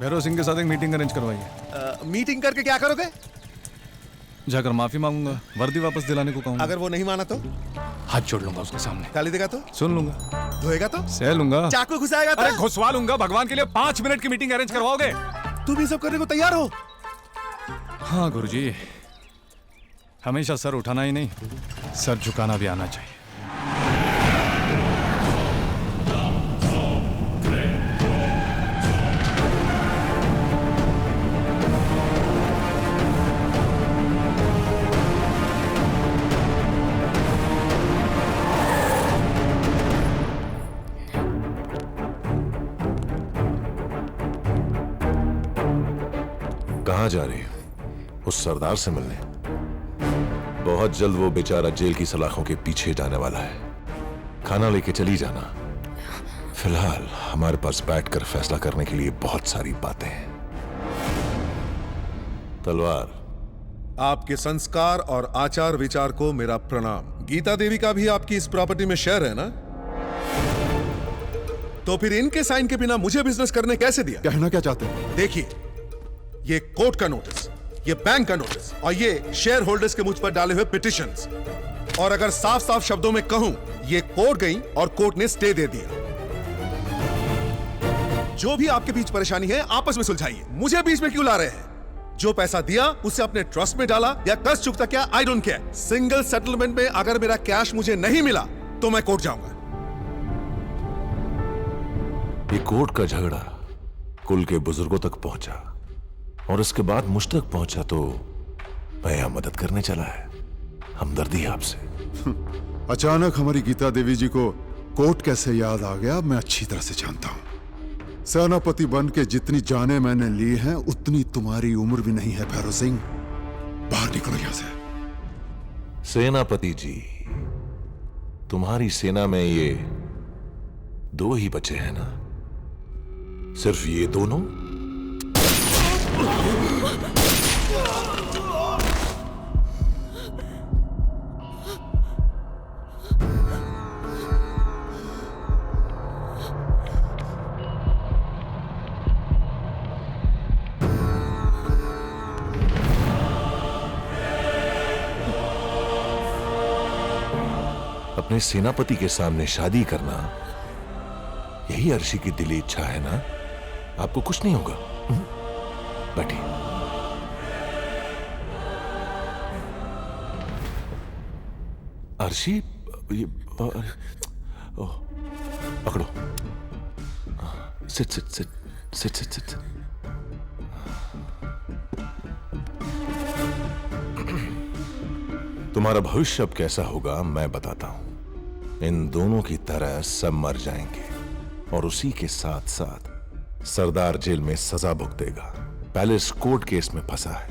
भैरव सिंह के साथ एक मीटिंग अरेंज करवाइए। मीटिंग करके क्या करोगे? जाकर माफी मांगूंगा, वर्दी वापस दिलाने को कहूंगा। अगर वो नहीं माना तो? हाथ जोड़ लूंगा उसके सामने। गाली देगा तो? सुन लूंगा। धोएगा तो? सह लूंगा। चाकू घुसाएगा तो? अरे घुसवा लूंगा। भगवान के लिए 5 मिनट की मीटिंग अरेंज करवाओगे? तुम ये सब करने को तैयार हो? हाँ गुरुजी, हमेशा सर उठाना ही नहीं, सर झुकाना भी आना चाहिए। कहाँ जा रही हो? उस सरदार से मिलने? बहुत जल्द वो बेचारा जेल की सलाखों के पीछे जाने वाला है। खाना लेके चली जाना। फिलहाल हमारे पास बैठकर फैसला करने के लिए बहुत सारी बातें हैं। तलवार, आपके संस्कार और आचार विचार को मेरा प्रणाम। गीता देवी का भी आपकी इस प्रॉपर्टी में शेयर है ना? तो फिर इनके साइन के बिना मुझे बिजनेस करने कैसे दिया? कहना क्या चाहते हैं? देखिए, ये कोर्ट का नोटिस, ये बैंक का नोटिस और ये शेयर होल्डर्स के मुझ पर डाले हुए पिटिशंस, और अगर साफ साफ शब्दों में कहूं, ये कोर्ट गई और कोर्ट ने स्टे दे दिया। जो भी आपके बीच परेशानी है आपस में सुलझाइए, मुझे बीच में क्यों ला रहे हैं? जो पैसा दिया उसे अपने ट्रस्ट में डाला या कर्ज चुकता किया, I don't care. Single settlement में अगर मेरा कैश मुझे नहीं मिला तो मैं कोर्ट जाऊंगा। ये कोर्ट का झगड़ा कुल के बुजुर्गों तक पहुंचा और इसके बाद मुझ तक पहुंचा तो मैं यहां मदद करने चला है। हमदर्दी है आपसे। अचानक हमारी गीता देवी जी को कोर्ट कैसे याद आ गया, मैं अच्छी तरह से जानता हूं। सेनापति बन के जितनी जानें मैंने ली हैं उतनी तुम्हारी उम्र भी नहीं है भैरव सिंह। बाहर निकलो यहां से। सेनापति जी, तुम्हारी सेना में ये 2 ही बचे हैं ना? सिर्फ ये दोनों? अपने सेनापति के सामने शादी करना, यही अर्शी की दिली इच्छा है ना? आपको कुछ नहीं होगा। बैठिए। अर्शी, ये ओह, पकड़ो। Sit sit sit sit sit sit. तुम्हारा भविष्य अब कैसा होगा मैं बताता हूं। इन दोनों की तरह सब मर जाएंगे और उसी के साथ साथ सरदार जेल में सजा भुगतेगा। पैलेस कोर्ट केस में फंसा है,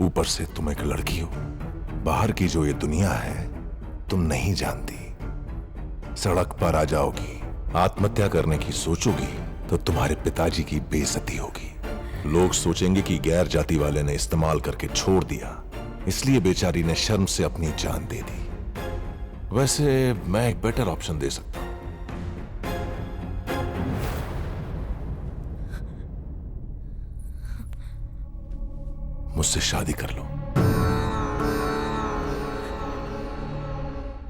ऊपर से तुम एक लड़की हो। बाहर की जो ये दुनिया है तुम नहीं जानती। सड़क पर आ जाओगी, आत्महत्या करने की सोचोगी तो तुम्हारे पिताजी की बेइज्जती होगी। लोग सोचेंगे कि गैर जाति वाले ने इस्तेमाल करके छोड़ दिया, इसलिए बेचारी ने शर्म से अपनी जान दे दी। वैसे मैं एक बेटर ऑप्शन दे सकता हूं। मुझसे शादी कर लो।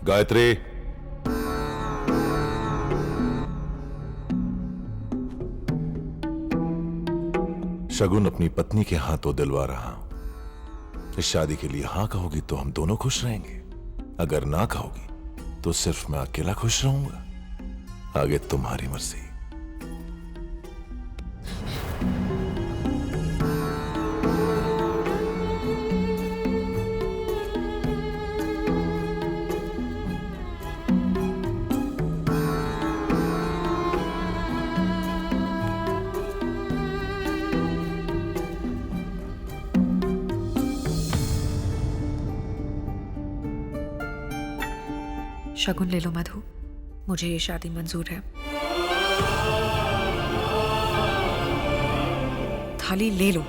गायत्री, शगुन अपनी पत्नी के हाथों दिलवा रहा हूं। इस शादी के लिए हां कहोगी तो हम दोनों खुश रहेंगे, अगर ना कहोगी तो सिर्फ मैं अकेला खुश रहूंगा। आगे तुम्हारी मर्जी। शगुन ले लो मधु, मुझे ये शादी मंजूर है। थाली ले लो।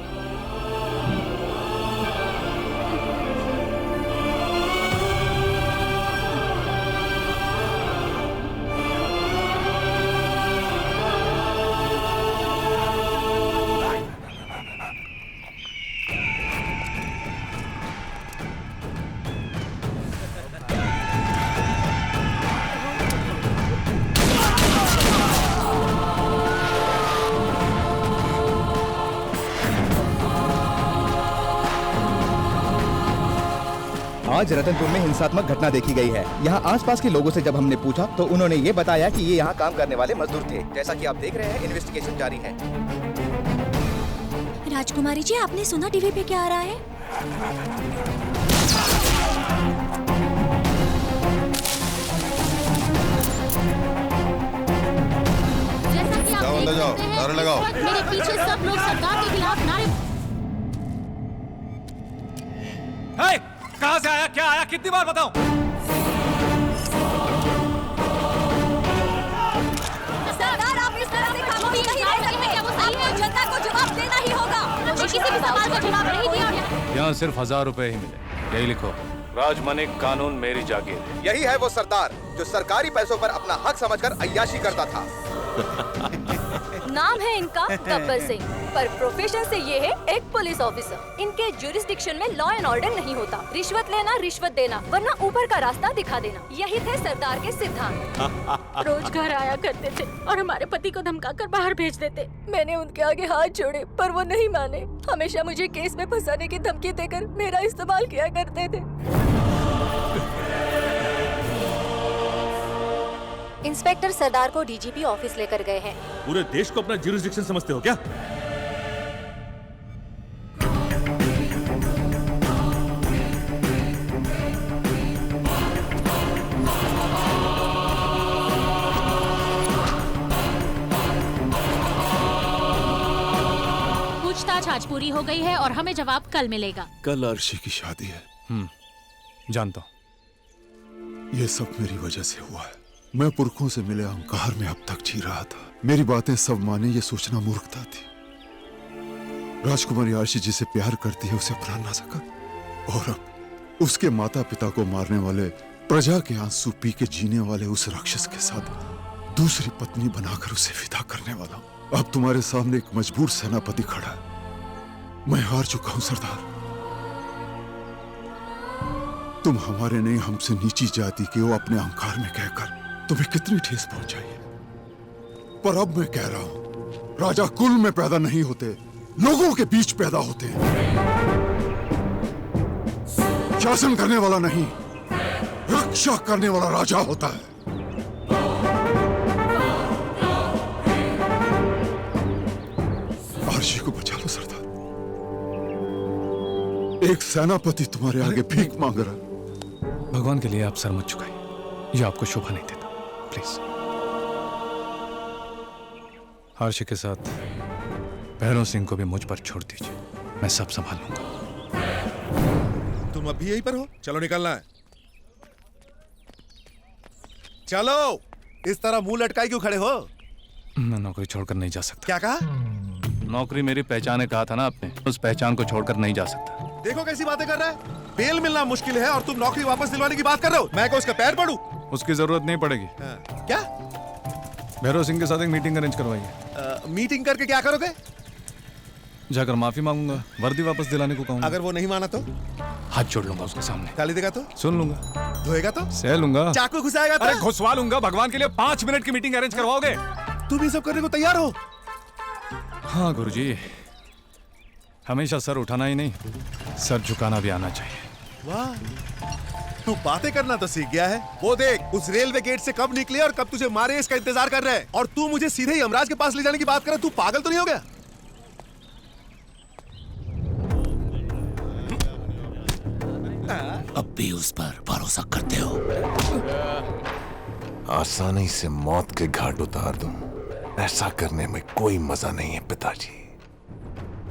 आज रतनपुर में हिंसात्मक घटना देखी गई है। यहाँ आसपास के लोगों से जब हमने पूछा तो उन्होंने ये बताया कि ये यहाँ काम करने वाले मजदूर थे। जैसा कि आप देख रहे हैं, इन्वेस्टिगेशन जारी है। राजकुमारी जी, आपने सुना टीवी पे क्या आ रहा है? जैसा कि आप देख सकते हैं, लगाओ। मेरे पीछे सब लोग सरकार के खिलाफ नारे। कहाँ से आया, क्या आया, कितनी बार बताऊं? सरदार, आप इस तरह से खामोश नहीं रह सकते। आपको जनता को जवाब देना ही होगा। मुझे किसी भी सवाल का जवाब नहीं दिया। यहाँ सिर्फ 1000 रुपए ही मिले, यही लिखो। राजमनिक कानून मेरी जागीर। यही है वो सरदार जो सरकारी पैसों पर अपना हक समझकर अय्याशी करता था। नाम है इनका गब्बर सिंह, पर प्रोफेशन से ये है एक पुलिस ऑफिसर। इनके जुरिस्डिक्शन में लॉ एंड ऑर्डर नहीं होता। रिश्वत लेना, रिश्वत देना, वरना ऊपर का रास्ता दिखा देना, यही थे सरदार के सिद्धांत। रोज घर आया करते थे और हमारे पति को धमकाकर बाहर भेज देते। मैंने उनके आगे हाथ जोड़े पर वो नहीं माने। हमेशा मुझे केस में फंसाने की धमकी देकर मेरा इस्तेमाल किया करते थे। इंस्पेक्टर सरदार को डीजीपी ऑफिस लेकर गए हैं। पूरे देश को अपना ज्यूरिसडिक्शन समझते हो क्या? पूछताछ आज पूरी हो गई है और हमें जवाब कल मिलेगा। कल अर्शी की शादी है। जानता हूँ। ये सब मेरी वजह से हुआ है। मैं पुरखों से मिले अहंकार में अब तक जी रहा था। मेरी बातें सब माने, ये सोचना मूर्खता थी। राजकुमारी आरशी जिसे प्यार करती है उसे अपना ना सका, और अब उसके माता पिता को मारने वाले, प्रजा के आंसू पी के जीने वाले उस राक्षस के साथ दूसरी पत्नी बनाकर उसे विदा करने वाला हूं। अब तुम्हारे सामने एक मजबूर सेनापति खड़ा है। मैं हार चुका हूं सरदार। तुम हमारे नहीं, हमसे नीची जाति के हो अपने अहंकार में कहकर तुम्हें कितनी ठेस पहुंचाई है। पर अब मैं कह रहा हूं, राजा कुल में पैदा नहीं होते, लोगों के बीच पैदा होते हैं। शासन करने वाला नहीं, रक्षा करने वाला राजा होता है। आरशी को बचा लो सरदार। एक सेनापति तुम्हारे आगे भीख मांग रहा। भगवान के लिए आप सर मत झुकाइए, ये आपको शोभा नहीं देता। प्लीज। हर्ष के साथ भैरव सिंह को भी मुझ पर छोड़ दीजिए, मैं सब संभाल लूंगा। तुम अभी यहीं पर हो? चलो निकलना है। चलो, इस तरह मुंह लटकाए क्यों खड़े हो? मैं नौकरी छोड़कर नहीं जा सकता। क्या कहा? नौकरी मेरी पहचान है, कहा था ना आपने। उस पहचान को छोड़कर नहीं जा सकता। देखो कैसी बातें कर रहा है। बेल मिलना मुश्किल है और तुम नौकरी वापस दिलवाने की बात कर रहे हो। मैं क्या उसका पैर पड़ूं? उसकी जरूरत नहीं पड़ेगी। क्या? भैरव सिंह के साथ एक मीटिंग अरेंज करवाइए। मीटिंग करके क्या करोगे? जाकर माफी मांगूंगा, वर्दी वापस दिलाने को कहूंगा। अगर वो नहीं माना तो? हाथ जोड़ लूंगा उसके सामने। गाली देगा तो? सुन लूंगा। धोएगा तो? सह लूंगा। चाकू घुसाएगा तो? अरे घुसवा लूंगा। भगवान के लिए 5 मिनट की मीटिंग अरेंज करवाओगे? तुम ये सब करने को तैयार हो? हाँ गुरुजी, हमेशा सर उठाना ही नहीं, सर झुकाना भी आना चाहिए। वाह, तू बातें करना तो सीख गया है। वो देख, उस रेलवे गेट से कब निकले और कब तुझे मारे इसका इंतजार कर रहे हैं, और तू मुझे सीधे ही यमराज के पास ले जाने की बात कर रहा है। तू पागल तो नहीं हो गया? अब भी उस पर भरोसा करते हो? आसानी से मौत के घाट उतार दूं, ऐसा करने में कोई मजा नहीं है पिताजी।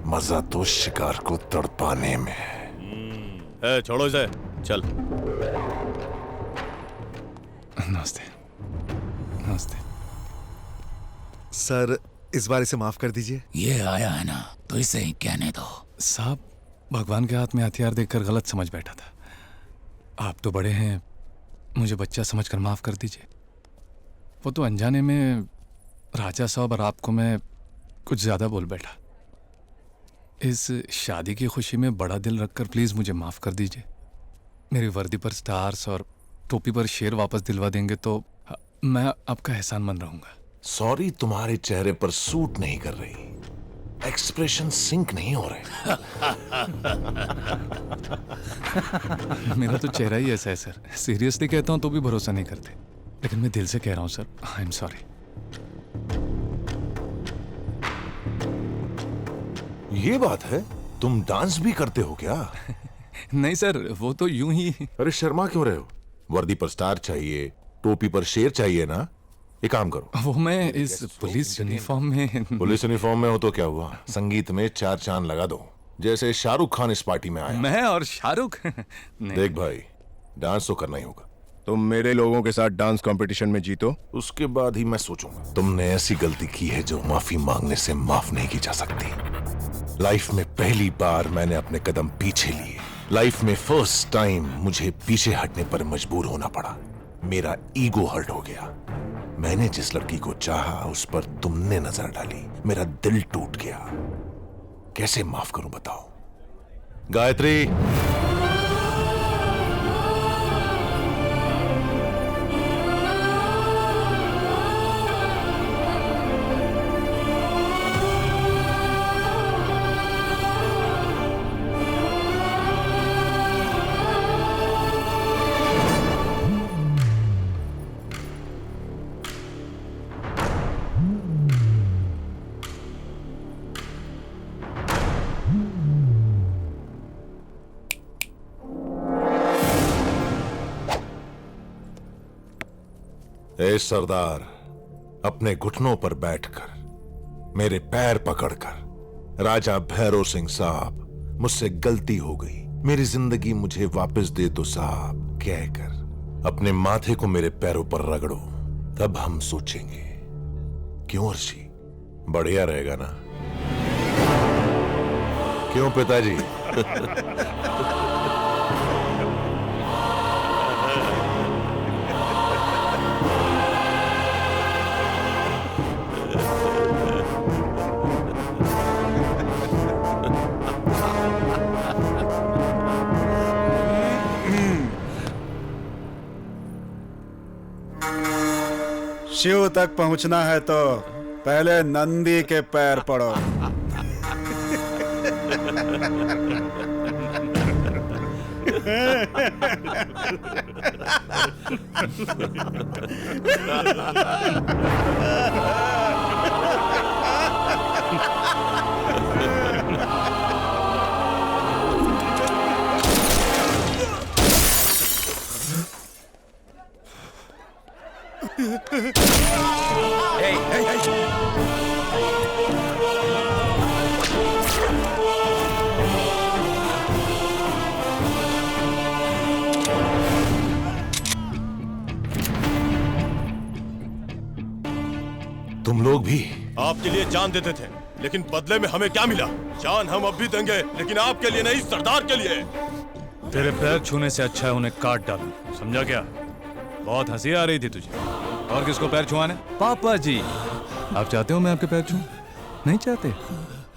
मजा तो शिकार को तड़पाने में है। छोड़ो इसे, चल। नमस्ते। नमस्ते सर, इस बार इसे माफ कर दीजिए। ये आया है ना, तो इसे ही कहने दो। साहब, भगवान के हाथ में हथियार देखकर गलत समझ बैठा था। आप तो बड़े हैं, मुझे बच्चा समझकर माफ कर दीजिए। वो तो अनजाने में राजा साहब और आपको मैं कुछ ज्यादा बोल बैठा। इस शादी की खुशी में बड़ा दिल रखकर प्लीज मुझे माफ कर दीजिए। मेरी वर्दी पर स्टार्स और टोपी पर शेर वापस दिलवा देंगे तो मैं आपका एहसान मन रहूंगा। सॉरी तुम्हारे चेहरे पर सूट नहीं कर रही। एक्सप्रेशन सिंक नहीं हो रहे। मेरा तो चेहरा ही ऐसा है सर। सीरियसली कहता हूँ तो भी भरोसा नहीं करते, लेकिन मैं दिल से कह रहा हूँ सर, आई एम सॉरी। ये बात है, तुम डांस भी करते हो क्या? नहीं सर, वो तो यूं ही। अरे शर्मा क्यों रहे हो? वर्दी पर स्टार चाहिए, टोपी पर शेर चाहिए ना। एक काम करो, वो मैं इस पुलिस यूनिफॉर्म में। पुलिस यूनिफॉर्म में हो तो क्या हुआ, संगीत में 4 चांद लगा दो, जैसे शाहरुख खान इस पार्टी में आया। मैं और शाहरुख? देख भाई, डांस तो करना ही होगा। तुम मेरे लोगों के साथ डांस कंपटीशन में जीतो, उसके बाद ही मैं सोचूंगा। तुमने ऐसी गलती की है जो माफी मांगने से माफ नहीं की जा सकती। लाइफ में पहली बार मैंने अपने कदम पीछे लिए। लाइफ में फर्स्ट टाइम मुझे पीछे हटने पर मजबूर होना पड़ा। मेरा ईगो हर्ट हो गया। मैंने जिस लड़की को चाहा उस पर तुमने नजर डाली, मेरा दिल टूट गया। कैसे माफ करूं बताओ? गायत्री, ए सरदार, अपने घुटनों पर बैठकर, मेरे पैर पकड़कर, राजा भैरव सिंह साहब, मुझसे गलती हो गई, मेरी जिंदगी मुझे वापस दे दो साहब कहकर अपने माथे को मेरे पैरों पर रगड़ो, तब हम सोचेंगे। क्यों अर्शी, बढ़िया रहेगा ना? क्यों पिताजी? शिव तक पहुंचना है तो पहले नंदी के पैर पड़ो। तुम लोग भी आपके लिए जान देते थे, लेकिन बदले में हमें क्या मिला? जान हम अब भी देंगे, लेकिन आपके लिए नहीं, सरदार के लिए। तेरे पैर छूने से अच्छा है उन्हें काट डालूं, समझा क्या? बहुत हंसी आ रही थी तुझे। और किसको पैर छुआने? पापा जी। आप चाहते हो मैं आपके पैर छूं? नहीं चाहते?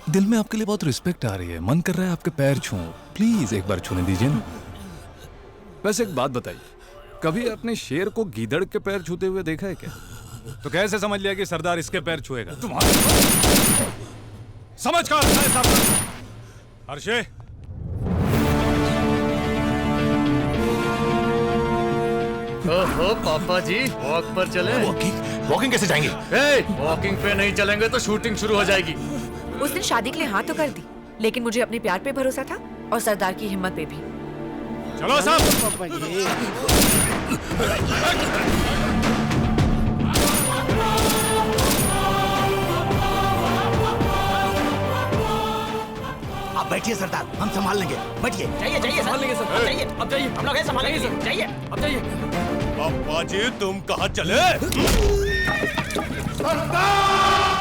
दिल में आपके लिए बहुत रिस्पेक्ट आ रही है, मन कर रहा है आपके पैर छूं। प्लीज एक बार छूने दीजिए ना। वैसे एक बात बताइए, कभी आपने शेर को गीदड़ के पैर छूते हुए देखा है क्या? तो कैसे समझ लिया कि सरदार इसके पैर छुएगा? समझ का हर्षे, ओहो पापा जी, वॉक पर चले। वॉकिंग कैसे जाएंगे? वॉकिंग पे नहीं चलेंगे तो शूटिंग शुरू हो जाएगी। उसने शादी के लिए हाँ तो कर दी, लेकिन मुझे अपने प्यार पे भरोसा था और सरदार की हिम्मत पे भी। चलो साहब। पापा जी, आप बैठिए सरदार, हम संभाल लेंगे। बैठिए। जाइए जाइए, संभाल लेंगे सर। जाइए, अब जाइए, हम लोग हैं, संभालेंगे सर। जाइए, अब जाइए। पापा जी, तुम कहाँ चले? सरदार!